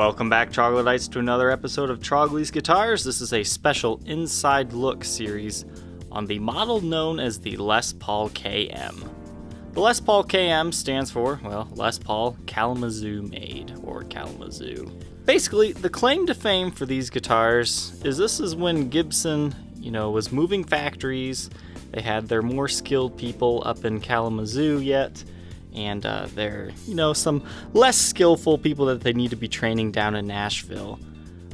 Welcome back, Troglodytes, to another episode of Trogly's Guitars. This is a special inside look series on the model known as the Les Paul KM. The Les Paul KM stands for, well, Les Paul Kalamazoo Made, or Kalamazoo. Basically, the claim to fame for these guitars is this is when Gibson, was moving factories. They had their more skilled people up in Kalamazoo yet, and they're, some less skillful people that they need to be training down in Nashville.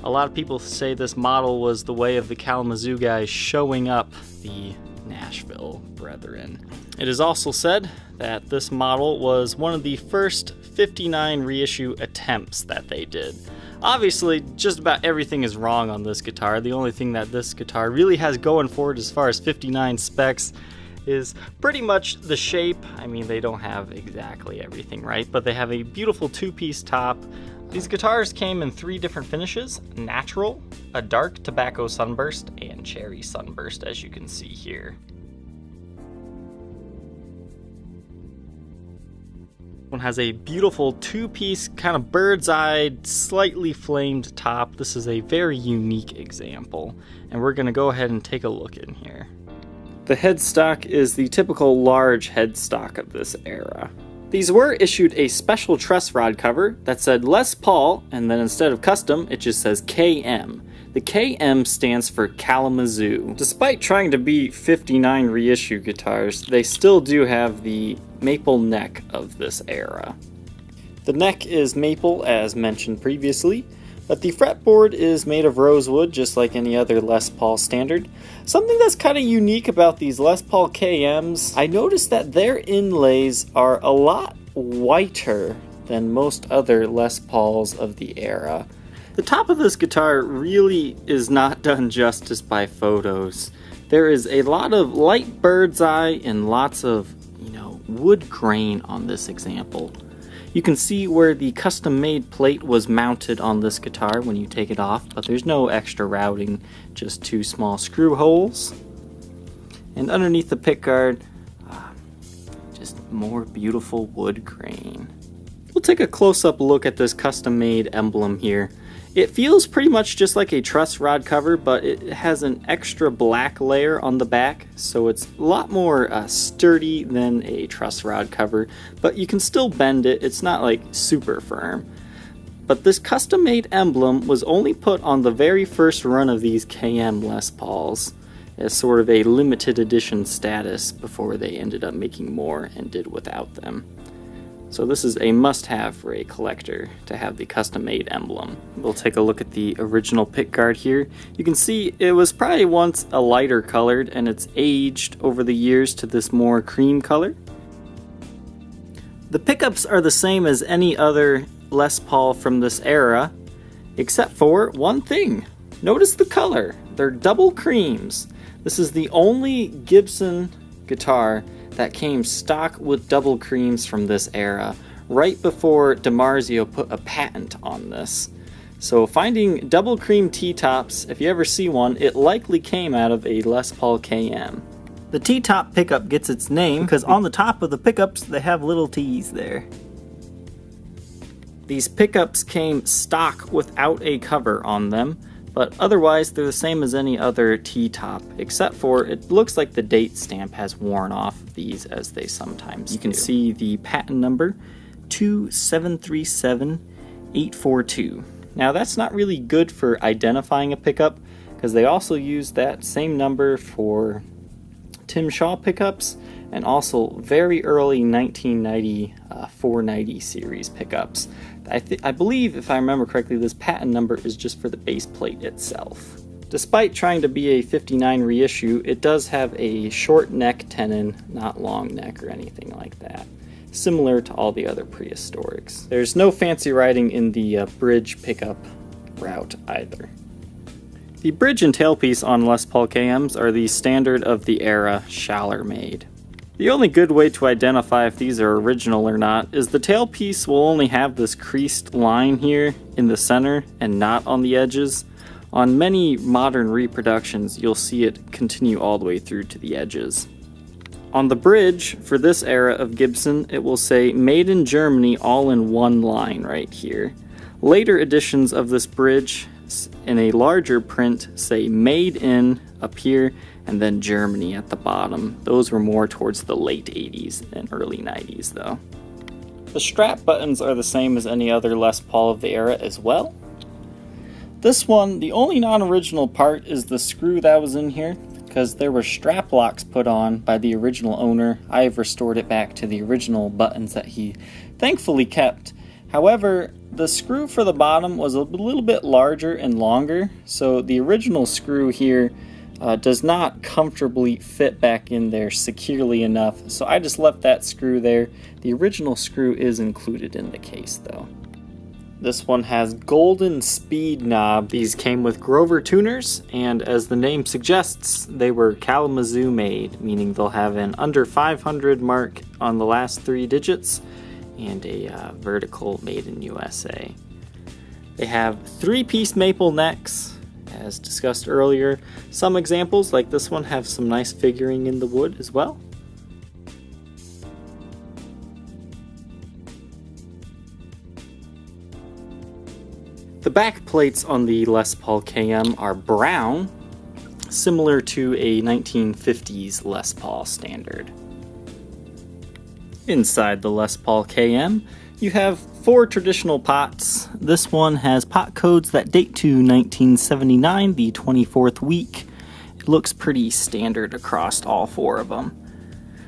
A lot of people say this model was the way of the Kalamazoo guys showing up the Nashville brethren. It is also said that this model was one of the first 59 reissue attempts that they did. Obviously, just about everything is wrong on this guitar. The only thing that this guitar really has going for it as far as 59 specs is pretty much the shape. I mean, they don't have exactly everything right, but they have a beautiful two-piece top. These guitars came in 3 different finishes: natural, a dark tobacco sunburst, and cherry sunburst, as you can see here. One has a beautiful two-piece, kind of bird's-eyed, slightly flamed top. This is a very unique example, and we're going to go ahead and take a look in here. The headstock is the typical large headstock of this era. These were issued a special truss rod cover that said Les Paul, and then instead of custom, it just says KM. The KM stands for Kalamazoo. Despite trying to be 59 reissue guitars, they still do have the maple neck of this era. The neck is maple, as mentioned previously, but the fretboard is made of rosewood, just like any other Les Paul standard. Something that's kind of unique about these Les Paul KMs, I noticed that their inlays are a lot whiter than most other Les Pauls of the era. The top of this guitar really is not done justice by photos. There is a lot of light bird's eye and lots of, wood grain on this example. You can see where the custom-made plate was mounted on this guitar when you take it off, but there's no extra routing, just 2 small screw holes. And underneath the pickguard, just more beautiful wood grain. We'll take a close-up look at this custom-made emblem here. It feels pretty much just like a truss rod cover, but it has an extra black layer on the back, so it's a lot more sturdy than a truss rod cover, but you can still bend it. It's not like super firm. But this custom-made emblem was only put on the very first run of these KM Les Pauls as sort of a limited edition status before they ended up making more and did without them. So this is a must-have for a collector to have the custom-made emblem. We'll take a look at the original pickguard here. You can see it was probably once a lighter colored, and it's aged over the years to this more cream color. The pickups are the same as any other Les Paul from this era, except for one thing. Notice the color. They're double creams. This is the only Gibson guitar that came stock with double creams from this era, right before DiMarzio put a patent on this. So finding double cream T-tops, if you ever see one, it likely came out of a Les Paul KM. The T-top pickup gets its name because on the top of the pickups they have little T's there. These pickups came stock without a cover on them, but otherwise they're the same as any other T-top, except for it looks like the date stamp has worn off these, as they sometimes do. You can see the patent number 2737842. Now that's not really good for identifying a pickup, because they also use that same number for Tim Shaw pickups and also very early 1990 490 series pickups. I believe, if I remember correctly, this patent number is just for the base plate itself. Despite trying to be a 59 reissue, it does have a short neck tenon, not long neck or anything like that, similar to all the other prehistorics. There's no fancy writing in the bridge pickup route either. The bridge and tailpiece on Les Paul KMs are the standard of the era Schaller made. The only good way to identify if these are original or not is the tailpiece will only have this creased line here in the center and not on the edges. On many modern reproductions, you'll see it continue all the way through to the edges. On the bridge, for this era of Gibson, it will say "Made in Germany" all in one line right here. Later editions of this bridge in a larger print say Made in up here and then Germany at the bottom. Those were more towards the late 80s and early 90s though. The strap buttons are the same as any other Les Paul of the era as well. This one, the only non-original part is the screw that was in here, because there were strap locks put on by the original owner. I have restored it back to the original buttons that he thankfully kept. However, the screw for the bottom was a little bit larger and longer, so the original screw here does not comfortably fit back in there securely enough, so I just left that screw there. The original screw is included in the case though. This one has golden speed knob. These came with Grover tuners, and as the name suggests, they were Kalamazoo made, meaning they'll have an under 500 mark on the last 3 digits and a vertical made in USA. They have 3-piece maple necks, as discussed earlier. Some examples, like this one, have some nice figuring in the wood as well. The back plates on the Les Paul KM are brown, similar to a 1950s Les Paul standard. Inside the Les Paul KM, you have 4 traditional pots. This one has pot codes that date to 1979, the 24th week. It looks pretty standard across all 4 of them.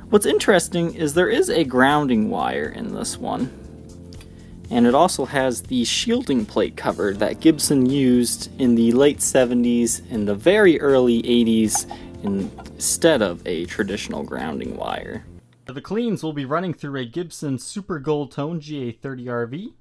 What's interesting is there is a grounding wire in this one. And it also has the shielding plate cover that Gibson used in the late 70s and the very early 80s instead of a traditional grounding wire. The cleans will be running through a Gibson Super Gold Tone GA30RV.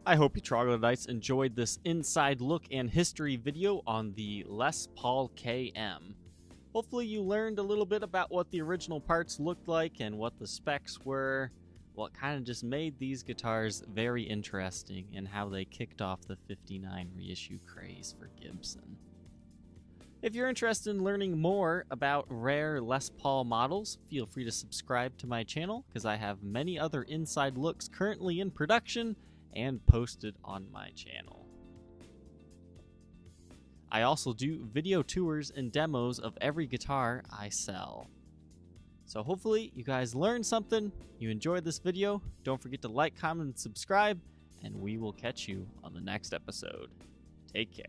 I hope you troglodytes enjoyed this inside look and history video on the Les Paul KM. Hopefully you learned a little bit about what the original parts looked like and what the specs were. Well, it kind of just made these guitars very interesting and how they kicked off the '59 reissue craze for Gibson. If you're interested in learning more about rare Les Paul models, feel free to subscribe to my channel because I have many other inside looks currently in production and posted on my channel. I also do video tours and demos of every guitar I sell. So hopefully you guys learned something, you enjoyed this video. Don't forget to like, comment, and subscribe, and we will catch you on the next episode. Take care.